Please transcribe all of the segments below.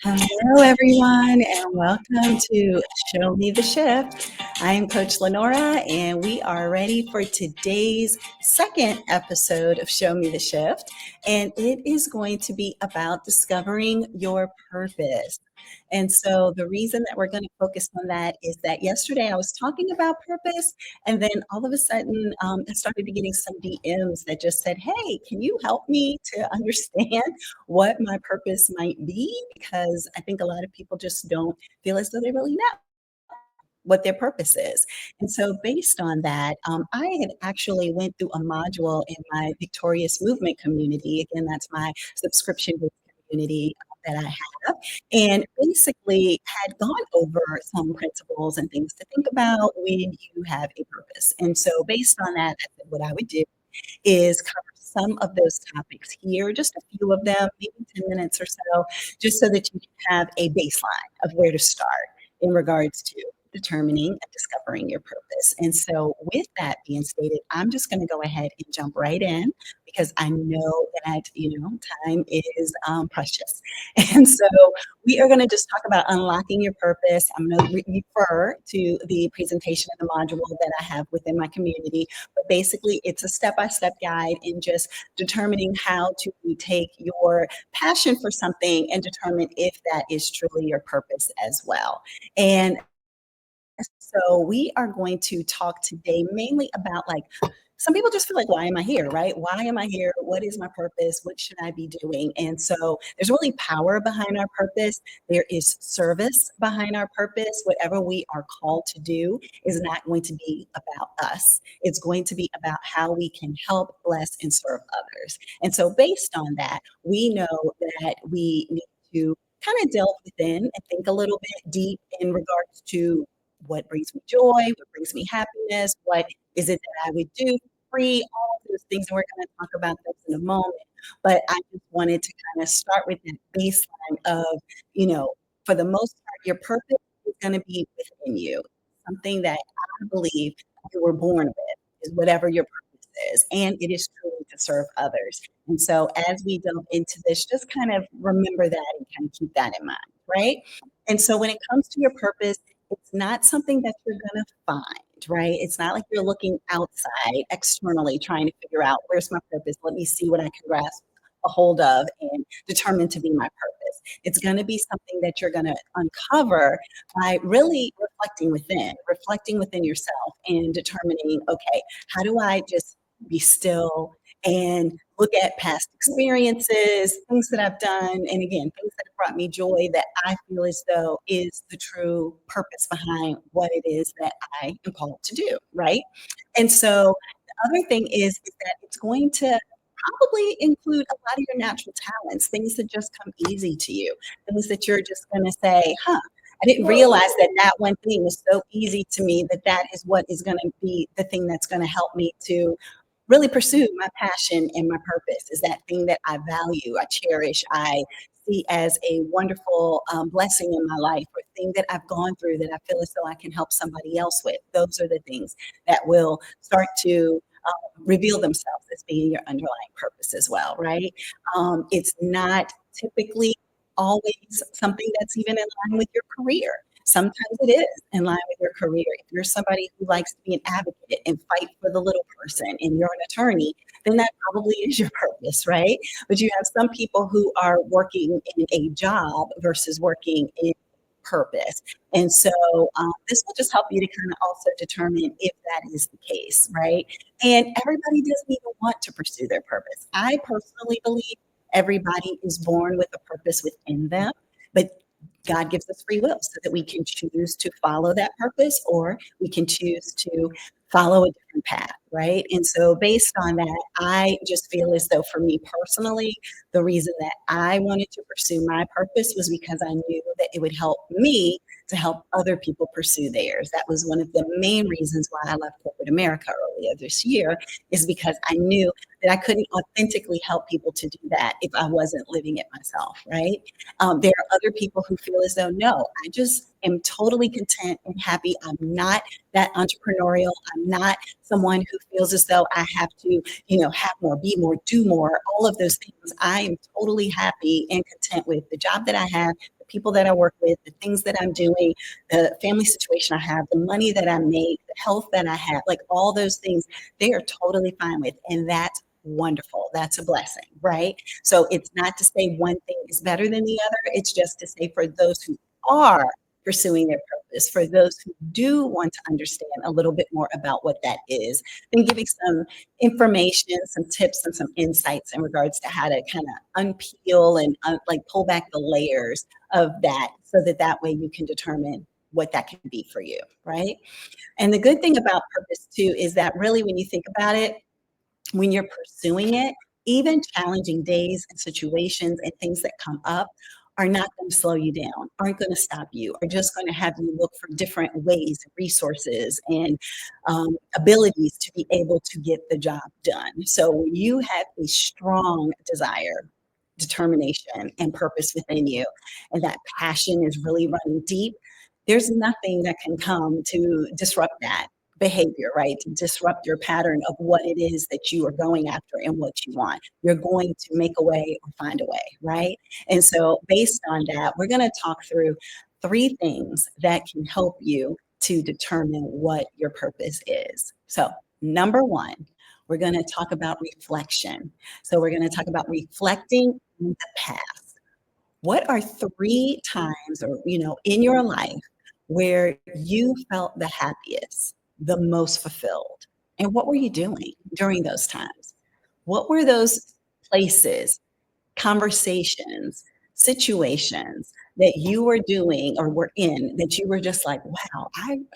Hello, everyone, and welcome to Show Me the Shift. I am Coach Lenora, and we are ready for today's second episode of Show Me the Shift. And it is going to be about discovering your purpose. And so, the reason that we're going to focus on that is that yesterday I was talking about purpose, and then all of a sudden I started getting some DMs that just said, "Hey, can you help me to understand what my purpose might be?" Because I think a lot of people just don't feel as though they really know what their purpose is. And so based on that, I had actually went through a module in my Victorious Movement community. Again, that's my subscription-based community that I have, and basically had gone over some principles and things to think about when you have a purpose. And so based on that, I said what I would do is cover some of those topics here, just a few of them, maybe 10 minutes or so, just so that you can have a baseline of where to start in regards to determining and discovering your purpose. And so, with that being stated, I'm just going to go ahead and jump right in because I know that, time is precious. And so, we are going to just talk about unlocking your purpose. I'm going to refer to the presentation of the module that I have within my community, but basically, it's a step-by-step guide in just determining how to take your passion for something and determine if that is truly your purpose as well. And so we are going to talk today mainly about like some people just feel like, why am I here? Right? Why am I here? What is my purpose? What should I be doing? And so there's really power behind our purpose. There is service behind our purpose. Whatever we are called to do is not going to be about us. It's going to be about how we can help, bless, and serve others. And so based on that, we know that we need to kind of delve within and think a little bit deep in regards to what brings me joy, what brings me happiness, what is it that I would do for free, all of those things. And we're going to talk about those in a moment. But I just wanted to kind of start with that baseline of, you know, for the most part, your purpose is going to be within you. Something that I believe you were born with is whatever your purpose is. And it is truly to serve others. And so as we delve into this, just kind of remember that and kind of keep that in mind, right? And so when it comes to your purpose, it's not something that you're gonna find, right? It's not like you're looking outside externally trying to figure out, "Where's my purpose? Let me see what I can grasp a hold of and determine to be my purpose." It's gonna be something that you're gonna uncover by really reflecting within yourself and determining, "Okay, how do I just be still and look at past experiences, things that I've done, and again, things that have brought me joy that I feel as though is the true purpose behind what it is that I am called to do, right?" And so the other thing is that it's going to probably include a lot of your natural talents, things that just come easy to you, things that you're just going to say, "Huh, I didn't realize that that one thing was so easy to me that that is what is going to be the thing that's going to help me to really pursue my passion and my purpose is that thing that I value, I cherish, I see as a wonderful blessing in my life or thing that I've gone through that I feel as though I can help somebody else with." Those are the things that will start to reveal themselves as being your underlying purpose as well, right? It's not typically always something that's even in line with your career. Sometimes it is in line with your career. If you're somebody who likes to be an advocate and fight for the little person and you're an attorney, then that probably is your purpose, right? But you have some people who are working in a job versus working in purpose. And so this will just help you to kind of also determine if that is the case, right? And everybody doesn't even want to pursue their purpose. I personally believe everybody is born with a purpose within them, but God gives us free will so that we can choose to follow that purpose or we can choose to follow a different path, right? And so, based on that, I just feel as though for me personally, the reason that I wanted to pursue my purpose was because I knew that it would help me to help other people pursue theirs. That was one of the main reasons why I left corporate America earlier this year, is because I knew that I couldn't authentically help people to do that if I wasn't living it myself, right? There are other people who feel as though, no, I just am totally content and happy. I'm not that entrepreneurial. I'm not someone who feels as though I have to, have more, be more, do more, all of those things. I am totally happy and content with the job that I have, the people that I work with, the things that I'm doing, the family situation I have, the money that I make, the health that I have, like all those things, they are totally fine with. And that's wonderful. That's a blessing, right? So it's not to say one thing is better than the other. It's just to say for those who are pursuing their purpose, for those who do want to understand a little bit more about what that is, then giving some information, some tips, and some insights in regards to how to kind of unpeel and like pull back the layers of that so that that way you can determine what that can be for you, right? And the good thing about purpose too is that really when you think about it, when you're pursuing it, even challenging days and situations and things that come up are not going to slow you down, aren't going to stop you, are just going to have you look for different ways, resources, and abilities to be able to get the job done. So when you have a strong desire, determination, and purpose within you, and that passion is really running deep, there's nothing that can come to disrupt that behavior, right? To disrupt your pattern of what it is that you are going after and what you want. You're going to make a way or find a way, right? And so, based on that, we're going to talk through three things that can help you to determine what your purpose is. So, number one, we're going to talk about reflection. So, we're going to talk about reflecting on the past. What are three times or in your life where you felt the happiest, the most fulfilled? And what were you doing during those times? What were those places, conversations, situations that you were doing or were in that you were just like, wow, I'm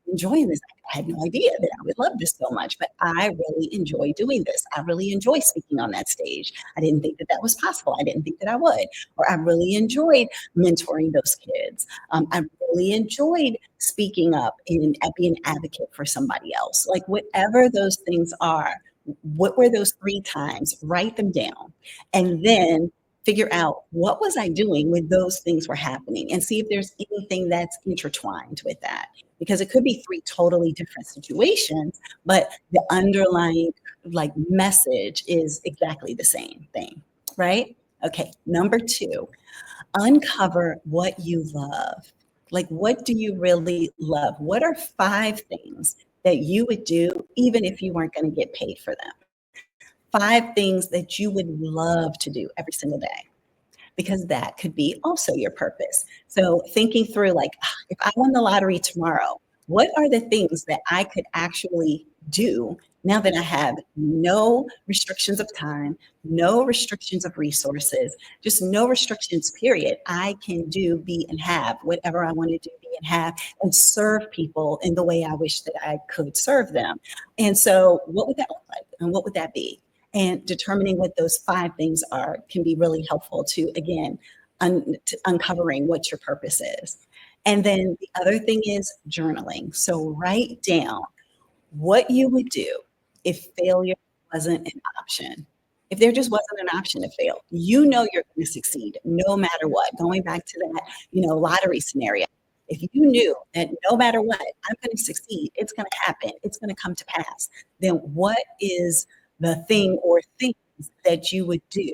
enjoying this. I had no idea that I would love this so much, but I really enjoy doing this. I really enjoy speaking on that stage. I didn't think that that was possible. I didn't think that I would. Or I really enjoyed mentoring those kids. I really enjoyed speaking up and being an advocate for somebody else. Like whatever those things are, what were those three times? Write them down and then figure out what was I doing when those things were happening and see if there's anything that's intertwined with that. Because it could be three totally different situations, but the underlying like message is exactly the same thing, right? Okay, number two, uncover what you love. Like, what do you really love? What are five things that you would do even if you weren't going to get paid for them? Five things that you would love to do every single day, because that could be also your purpose. So thinking through like, if I won the lottery tomorrow, what are the things that I could actually do now that I have no restrictions of time, no restrictions of resources, just no restrictions, period. I can do, be, and have whatever I want to do, be, and have, and serve people in the way I wish that I could serve them. And so, what would that look like? And what would that be? And determining what those five things are can be really helpful to, again, to uncovering what your purpose is. And then the other thing is journaling. So write down what you would do if failure wasn't an option. If there just wasn't an option to fail, you know you're going to succeed no matter what. Going back to that, lottery scenario. If you knew that no matter what, I'm going to succeed, it's going to happen, it's going to come to pass, then what is the thing or things that you would do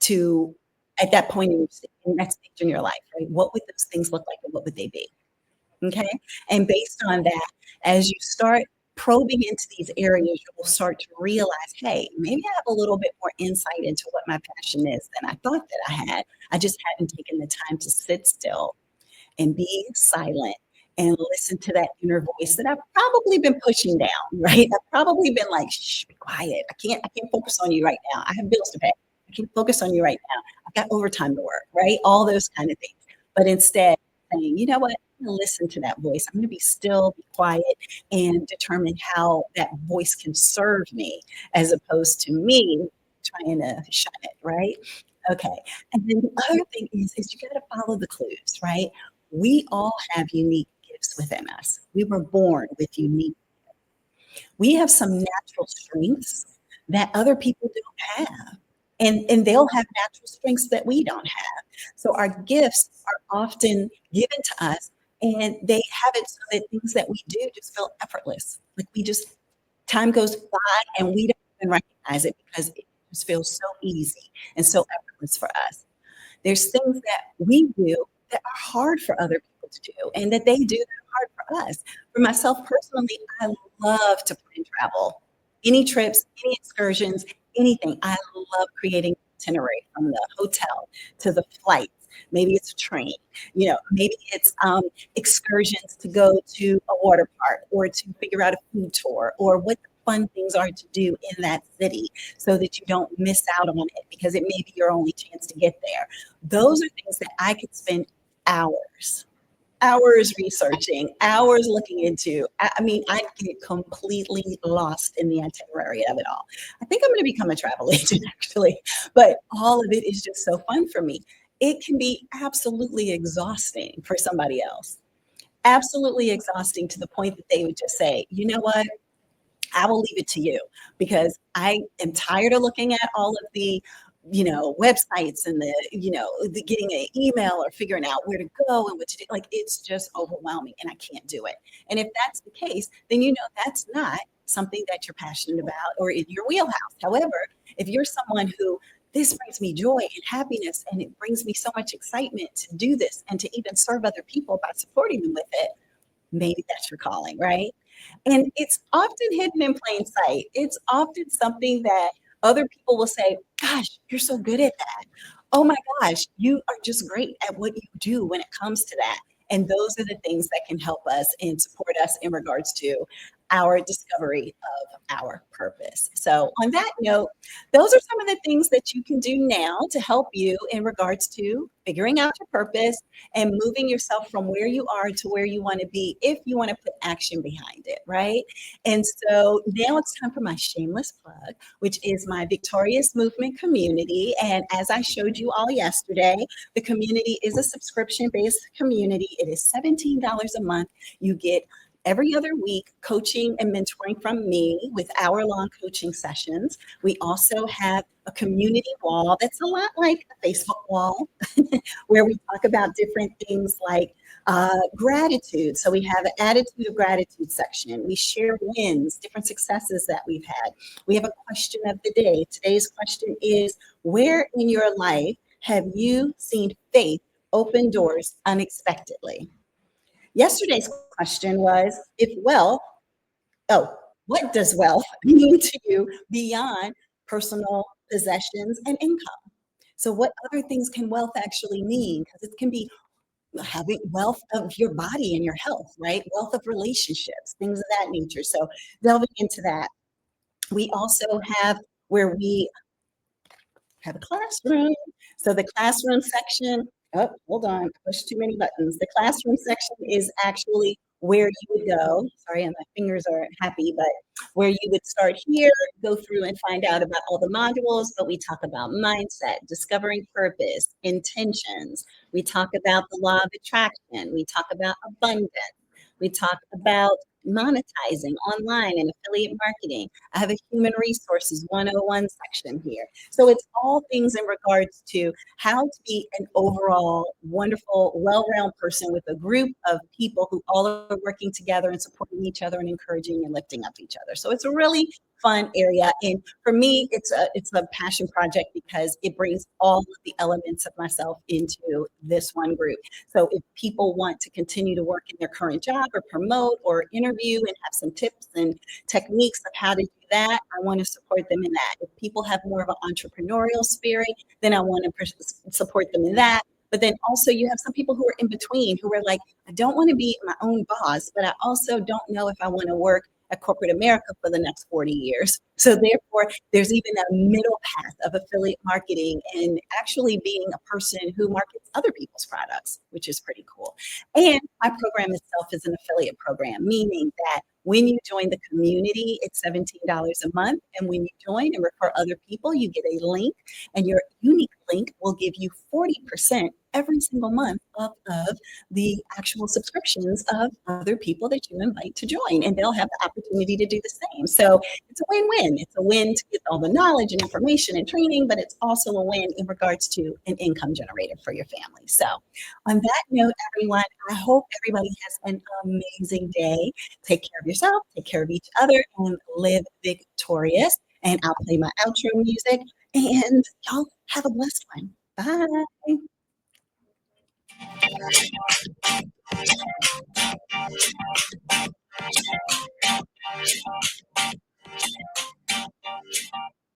to at that point in that stage in your life, right? What would those things look like and what would they be? Okay. And based on that, as you start probing into these areas, you'll start to realize, hey, maybe I have a little bit more insight into what my passion is than I thought that I had. I just hadn't taken the time to sit still and be silent and listen to that inner voice that I've probably been pushing down, right? I've probably been like, shh, be quiet. I can't focus on you right now. I have bills to pay. I can't focus on you right now. I've got overtime to work, right? All those kind of things. But instead, saying, you know what? I'm going to listen to that voice. I'm going to be still, be quiet, and determine how that voice can serve me as opposed to me trying to shut it, right? Okay. And then the other thing is you got to follow the clues, right? We all have unique gifts within us. We were born with unique. We have some natural strengths that other people don't have. And they'll have natural strengths that we don't have. So our gifts are often given to us and they have it so that things that we do just feel effortless. Like we just time goes by and we don't even recognize it because it just feels so easy and so effortless for us. There's things that we do that are hard for other people to do and that they do that are hard for us. For myself personally, I love to plan travel. Any trips, any excursions, anything. I love creating itinerary from the hotel to the flights. Maybe it's a train, maybe it's excursions to go to a water park or to figure out a food tour or what the fun things are to do in that city so that you don't miss out on it because it may be your only chance to get there. Those are things that I could spend hours hours researching, hours looking into. I mean, I get completely lost in the itinerary of it all. I think I'm going to become a travel agent actually, but all of it is just so fun for me. It can be absolutely exhausting for somebody else. Absolutely exhausting to the point that they would just say, you know what? I will leave it to you because I am tired of looking at all of the, websites and the getting an email or figuring out where to go and what to do. Like it's just overwhelming and I can't do it. And if that's the case, then that's not something that you're passionate about or in your wheelhouse. However, if you're someone who this brings me joy and happiness and it brings me so much excitement to do this and to even serve other people by supporting them with it, maybe that's your calling, right? And it's often hidden in plain sight. It's often something that other people will say, gosh, you're so good at that. Oh my gosh, you are just great at what you do when it comes to that. And those are the things that can help us and support us in regards to our discovery of our purpose. So, on that note, those are some of the things that you can do now to help you in regards to figuring out your purpose and moving yourself from where you are to where you want to be if you want to put action behind it, right? And so now it's time for my shameless plug, which is my Victorious Movement community. And as I showed you all yesterday, the community is a subscription-based community. It is $17 a month. You get every other week coaching and mentoring from me with hour-long coaching sessions. We also have a community wall that's a lot like a Facebook wall where we talk about different things like gratitude. So we have an attitude of gratitude section. We share wins, different successes that we've had. We have a question of the day. Today's question is, where in your life have you seen faith open doors unexpectedly? Yesterday's question was, what does wealth mean to you beyond personal possessions and income? So what other things can wealth actually mean? Because it can be having wealth of your body and your health, right? Wealth of relationships, things of that nature. So delving into that. We also have where we have a classroom. So the classroom section, oh, hold on, I pushed too many buttons. The classroom section is actually where you would go. Sorry, my fingers aren't happy, but where you would start here, go through and find out about all the modules, but we talk about mindset, discovering purpose, intentions. We talk about the law of attraction. We talk about abundance. We talk about monetizing online and affiliate marketing. I have a human resources 101 section here. So it's all things in regards to how to be an overall wonderful, well-rounded person with a group of people who all are working together and supporting each other and encouraging and lifting up each other. So it's a really fun area. And for me, it's a passion project because it brings all of the elements of myself into this one group. So if people want to continue to work in their current job or promote or interview and have some tips and techniques of how to do that, I want to support them in that. If people have more of an entrepreneurial spirit, then I want to support them in that. But then also you have some people who are in between who are like, I don't want to be my own boss, but I also don't know if I want to work at corporate America for the next 40 years. So therefore, there's even a middle path of affiliate marketing and actually being a person who markets other people's products, which is pretty cool. And my program itself is an affiliate program, meaning that when you join the community, it's $17 a month. And when you join and refer other people, you get a link, and your unique link will give you 40% every single month of the actual subscriptions of other people that you invite to join, and they'll have the opportunity to do the same. So it's a win-win. It's a win to get all the knowledge and information and training, but it's also a win in regards to an income generator for your family. So on that note, everyone, I hope everybody has an amazing day. Take care of yourself, take care of each other, and live victorious. And I'll play my outro music, and y'all have a blessed one. Bye.